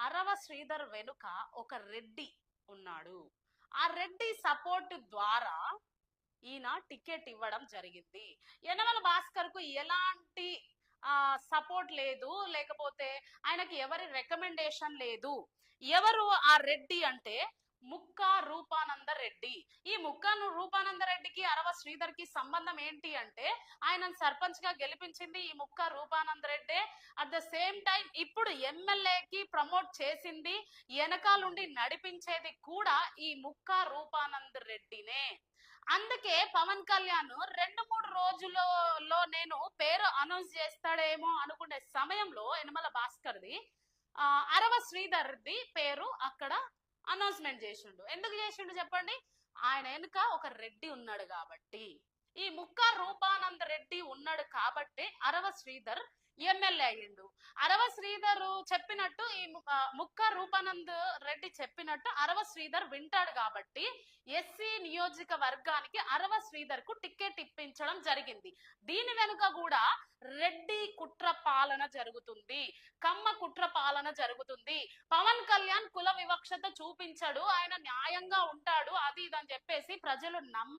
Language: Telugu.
అరవ శ్రీధర్ వెనుక ఒక రెడ్డి ఉన్నాడు. ఆ రెడ్డి సపోర్ట్ ద్వారా ఈయన టికెట్ ఇవ్వడం జరిగింది. యనమల భాస్కర్ కు ఎలాంటి సపోర్ట్ లేదు, లేకపోతే ఆయనకి ఎవరి రికమెండేషన్ లేదు. ఎవరు ఆ రెడ్డి అంటే ముక్కా రూపానంద రెడ్డి. ఈ ముక్కా రూపానంద రెడ్డికి అరవ శ్రీధర్ కి సంబంధం ఏంటి అంటే ఆయనను సర్పంచ్ గా గెలిపించింది ఈ ముక్కా రూపానంద రెడ్డే. అట్ ద సేమ్ టైం ఇప్పుడు ఎమ్మెల్యేకి ప్రమోట్ చేసింది, వెనకాలండి నడిపించేది కూడా ఈ ముక్కా రూపానంద రెడ్డినే. అందుకే పవన్ కళ్యాణ్ 2-3 రోజులలో నేను పేరు అనౌన్స్ చేస్తాడేమో అనుకునే సమయంలో యనమల భాస్కర్ది అరవ శ్రీధర్ది పేరు అక్కడ అనౌన్స్మెంట్ చేసిండు. ఎందుకు చేసిండు చెప్పండి? ఆయన వెనుక ఒక రెడ్డి ఉన్నాడు కాబట్టి, ఈ ముక్కా రూపానంద రెడ్డి ఉన్నాడు కాబట్టి అరవ శ్రీధర్ ఎమ్మెల్యే అయ్యిండు. అరవ శ్రీధర్ చెప్పినట్టు ఈ ముక్కా రూపానంద్ రెడ్డి చెప్పినట్టు అరవ శ్రీధర్ వింటాడు కాబట్టి ఎస్సీ నియోజకవర్గానికి అరవ శ్రీధర్ కు టికెట్ ఇప్పించడం జరిగింది. దీని వెనుక కూడా రెడ్డి కుట్ర పాలన జరుగుతుంది, కమ్మ కుట్ర పాలన జరుగుతుంది. పవన్ కళ్యాణ్ కుల వివక్షత చూపించడు, ఆయన న్యాయంగా ఉంటాడు, అది ఇదని చెప్పేసి ప్రజలు